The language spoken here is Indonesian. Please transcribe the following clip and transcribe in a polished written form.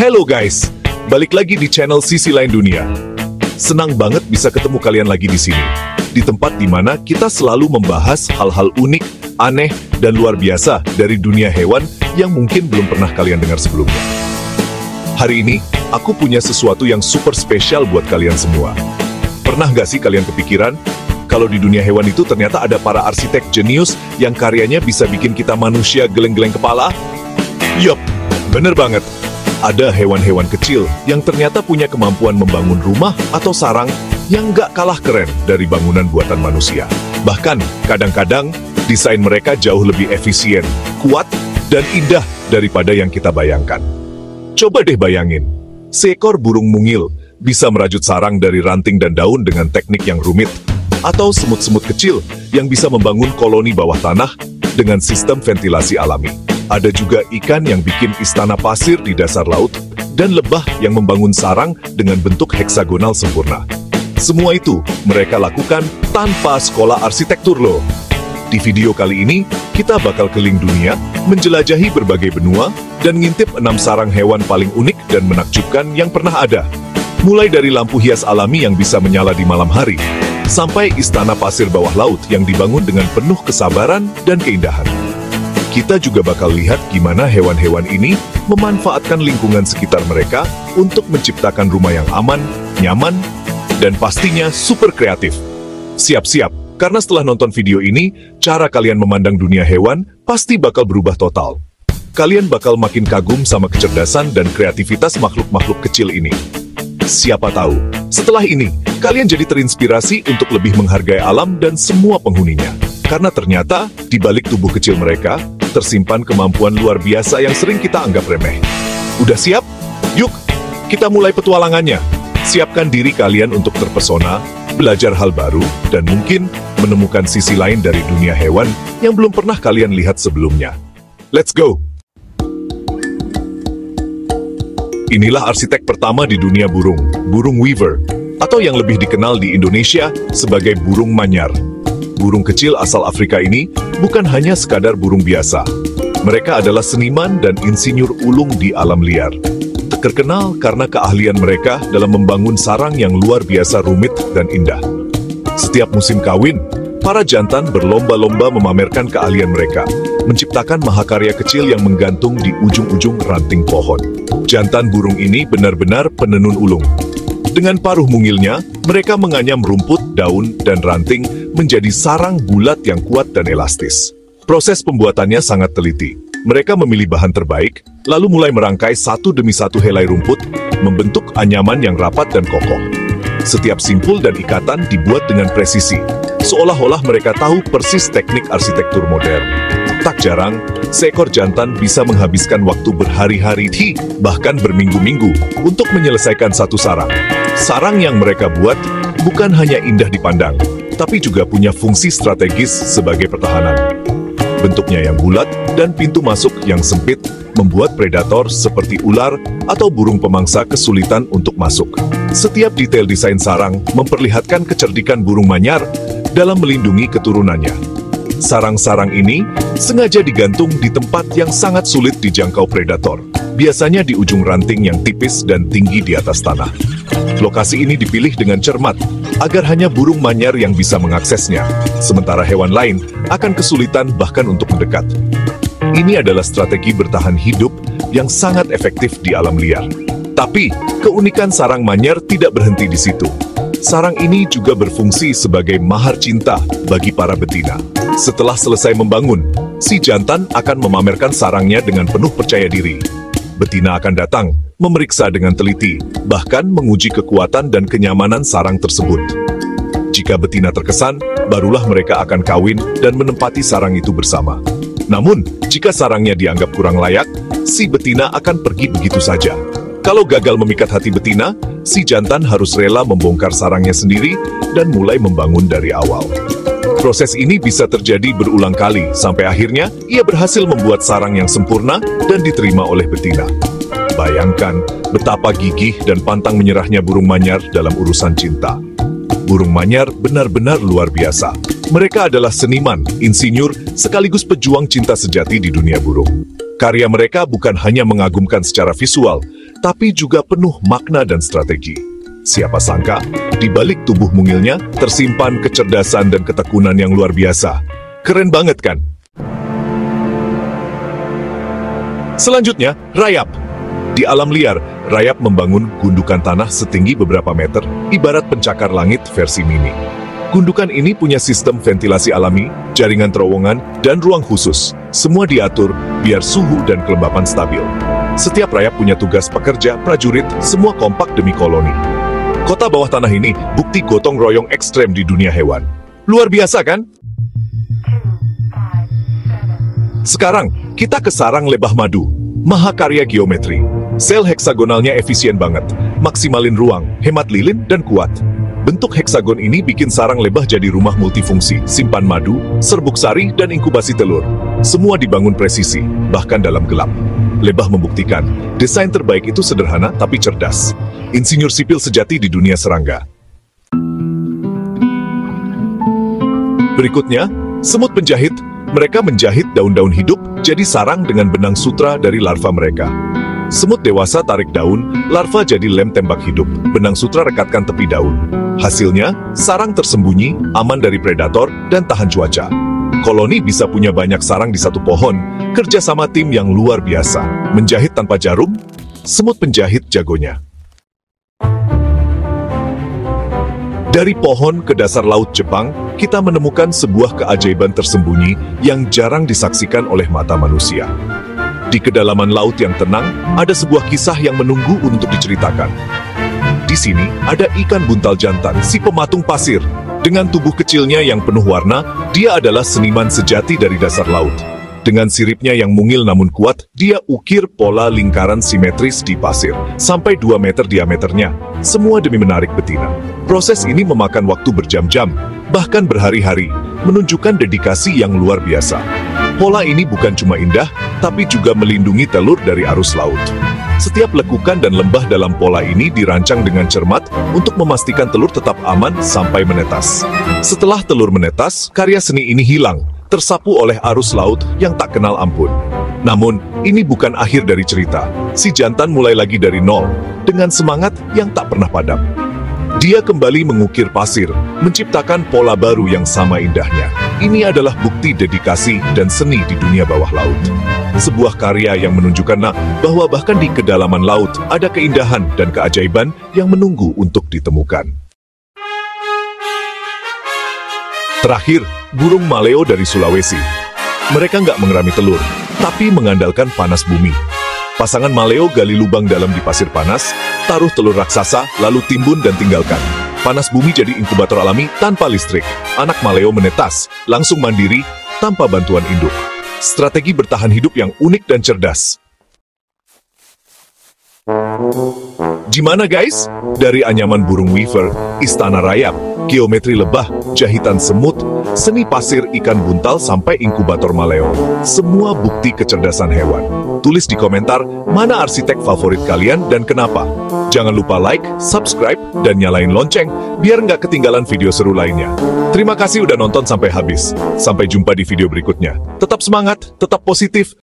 Hello guys, balik lagi di channel Sisi Lain Dunia. Senang banget bisa ketemu kalian lagi di sini, di tempat di mana kita selalu membahas hal-hal unik, aneh, dan luar biasa dari dunia hewan yang mungkin belum pernah kalian dengar sebelumnya. Hari ini, aku punya sesuatu yang super spesial buat kalian semua. Pernah nggak sih kalian kepikiran, kalau di dunia hewan itu ternyata ada para arsitek jenius yang karyanya bisa bikin kita manusia geleng-geleng kepala? Yup, bener banget. Ada hewan-hewan kecil yang ternyata punya kemampuan membangun rumah atau sarang yang nggak kalah keren dari bangunan buatan manusia. Bahkan, kadang-kadang, desain mereka jauh lebih efisien, kuat, dan indah daripada yang kita bayangkan. Coba deh bayangin, seekor burung mungil bisa merajut sarang dari ranting dan daun dengan teknik yang rumit, atau semut-semut kecil yang bisa membangun koloni bawah tanah dengan sistem ventilasi alami. Ada juga ikan yang bikin istana pasir di dasar laut, dan lebah yang membangun sarang dengan bentuk heksagonal sempurna. Semua itu mereka lakukan tanpa sekolah arsitektur loh. Di video kali ini, kita bakal keliling dunia, menjelajahi berbagai benua, dan ngintip 6 sarang hewan paling unik dan menakjubkan yang pernah ada. Mulai dari lampu hias alami yang bisa menyala di malam hari, sampai istana pasir bawah laut yang dibangun dengan penuh kesabaran dan keindahan. Kita juga bakal lihat gimana hewan-hewan ini memanfaatkan lingkungan sekitar mereka untuk menciptakan rumah yang aman, nyaman, dan pastinya super kreatif. Siap-siap, karena setelah nonton video ini, cara kalian memandang dunia hewan pasti bakal berubah total. Kalian bakal makin kagum sama kecerdasan dan kreativitas makhluk-makhluk kecil ini. Siapa tahu, setelah ini, kalian jadi terinspirasi untuk lebih menghargai alam dan semua penghuninya. Karena ternyata, di balik tubuh kecil mereka, tersimpan kemampuan luar biasa yang sering kita anggap remeh. Udah siap? Yuk, kita mulai petualangannya. Siapkan diri kalian untuk terpesona, belajar hal baru, dan mungkin menemukan sisi lain dari dunia hewan yang belum pernah kalian lihat sebelumnya. Let's go! Inilah arsitek pertama di dunia burung, burung weaver, atau yang lebih dikenal di Indonesia sebagai burung manyar. Burung kecil asal Afrika ini bukan hanya sekadar burung biasa. Mereka adalah seniman dan insinyur ulung di alam liar. Terkenal karena keahlian mereka dalam membangun sarang yang luar biasa rumit dan indah. Setiap musim kawin, para jantan berlomba-lomba memamerkan keahlian mereka, menciptakan mahakarya kecil yang menggantung di ujung-ujung ranting pohon. Jantan burung ini benar-benar penenun ulung. Dengan paruh mungilnya, mereka menganyam rumput, daun, dan ranting menjadi sarang bulat yang kuat dan elastis. Proses pembuatannya sangat teliti. Mereka memilih bahan terbaik, lalu mulai merangkai satu demi satu helai rumput, membentuk anyaman yang rapat dan kokoh. Setiap simpul dan ikatan dibuat dengan presisi, seolah-olah mereka tahu persis teknik arsitektur modern. Tak jarang, seekor jantan bisa menghabiskan waktu berhari-hari, bahkan berminggu-minggu, untuk menyelesaikan satu sarang. Sarang yang mereka buat bukan hanya indah dipandang, tapi juga punya fungsi strategis sebagai pertahanan. Bentuknya yang bulat dan pintu masuk yang sempit membuat predator seperti ular atau burung pemangsa kesulitan untuk masuk. Setiap detail desain sarang memperlihatkan kecerdikan burung manyar dalam melindungi keturunannya. Sarang-sarang ini sengaja digantung di tempat yang sangat sulit dijangkau predator, biasanya di ujung ranting yang tipis dan tinggi di atas tanah. Lokasi ini dipilih dengan cermat, agar hanya burung manyar yang bisa mengaksesnya, sementara hewan lain akan kesulitan bahkan untuk mendekat. Ini adalah strategi bertahan hidup yang sangat efektif di alam liar. Tapi, keunikan sarang manyar tidak berhenti di situ. Sarang ini juga berfungsi sebagai mahar cinta bagi para betina. Setelah selesai membangun, si jantan akan memamerkan sarangnya dengan penuh percaya diri. Betina akan datang, memeriksa dengan teliti, bahkan menguji kekuatan dan kenyamanan sarang tersebut. Jika betina terkesan, barulah mereka akan kawin dan menempati sarang itu bersama. Namun, jika sarangnya dianggap kurang layak, si betina akan pergi begitu saja. Kalau gagal memikat hati betina, si jantan harus rela membongkar sarangnya sendiri dan mulai membangun dari awal. Proses ini bisa terjadi berulang kali, sampai akhirnya ia berhasil membuat sarang yang sempurna dan diterima oleh betina. Bayangkan betapa gigih dan pantang menyerahnya burung manyar dalam urusan cinta. Burung manyar benar-benar luar biasa. Mereka adalah seniman, insinyur, sekaligus pejuang cinta sejati di dunia burung. Karya mereka bukan hanya mengagumkan secara visual, tapi juga penuh makna dan strategi. Siapa sangka, di balik tubuh mungilnya tersimpan kecerdasan dan ketekunan yang luar biasa. Keren banget kan? Selanjutnya, rayap. Di alam liar, rayap membangun gundukan tanah setinggi beberapa meter, ibarat pencakar langit versi mini. Gundukan ini punya sistem ventilasi alami, jaringan terowongan, dan ruang khusus. Semua diatur biar suhu dan kelembapan stabil. Setiap rayap punya tugas pekerja, prajurit, semua kompak demi koloni. Kota bawah tanah ini bukti gotong royong ekstrem di dunia hewan. Luar biasa kan? Sekarang, kita ke sarang lebah madu, mahakarya geometri. Sel heksagonalnya efisien banget, maksimalin ruang, hemat lilin, dan kuat. Bentuk heksagon ini bikin sarang lebah jadi rumah multifungsi, simpan madu, serbuk sari, dan inkubasi telur. Semua dibangun presisi, bahkan dalam gelap. Lebah membuktikan, desain terbaik itu sederhana tapi cerdas. Insinyur sipil sejati di dunia serangga. Berikutnya, semut penjahit. Mereka menjahit daun-daun hidup jadi sarang dengan benang sutra dari larva mereka. Semut dewasa tarik daun, larva jadi lem tembak hidup, benang sutra rekatkan tepi daun. Hasilnya, sarang tersembunyi, aman dari predator, dan tahan cuaca. Koloni bisa punya banyak sarang di satu pohon, kerja sama tim yang luar biasa. Menjahit tanpa jarum, semut penjahit jagonya. Dari pohon ke dasar laut Jepang, kita menemukan sebuah keajaiban tersembunyi yang jarang disaksikan oleh mata manusia. Di kedalaman laut yang tenang, ada sebuah kisah yang menunggu untuk diceritakan. Di sini, ada ikan buntal jantan, si pematung pasir. Dengan tubuh kecilnya yang penuh warna, dia adalah seniman sejati dari dasar laut. Dengan siripnya yang mungil namun kuat, dia ukir pola lingkaran simetris di pasir, sampai 2 meter diameternya, semua demi menarik betina. Proses ini memakan waktu berjam-jam, bahkan berhari-hari, menunjukkan dedikasi yang luar biasa. Pola ini bukan cuma indah, tapi juga melindungi telur dari arus laut. Setiap lekukan dan lembah dalam pola ini dirancang dengan cermat untuk memastikan telur tetap aman sampai menetas. Setelah telur menetas, karya seni ini hilang, tersapu oleh arus laut yang tak kenal ampun. Namun, ini bukan akhir dari cerita. Si jantan mulai lagi dari nol, dengan semangat yang tak pernah padam. Dia kembali mengukir pasir, menciptakan pola baru yang sama indahnya. Ini adalah bukti dedikasi dan seni di dunia bawah laut. Sebuah karya yang menunjukkan bahwa bahkan di kedalaman laut ada keindahan dan keajaiban yang menunggu untuk ditemukan. Terakhir, burung maleo dari Sulawesi. Mereka nggak mengerami telur, tapi mengandalkan panas bumi. Pasangan maleo gali lubang dalam di pasir panas, taruh telur raksasa, lalu timbun dan tinggalkan. Panas bumi jadi inkubator alami tanpa listrik. Anak maleo menetas, langsung mandiri, tanpa bantuan induk. Strategi bertahan hidup yang unik dan cerdas. Gimana guys? Dari anyaman burung weaver, istana rayap, geometri lebah, jahitan semut, seni pasir ikan buntal sampai inkubator maleo. Semua bukti kecerdasan hewan. Tulis di komentar mana arsitek favorit kalian dan kenapa. Jangan lupa like, subscribe, dan nyalain lonceng biar nggak ketinggalan video seru lainnya. Terima kasih udah nonton sampai habis. Sampai jumpa di video berikutnya. Tetap semangat, tetap positif,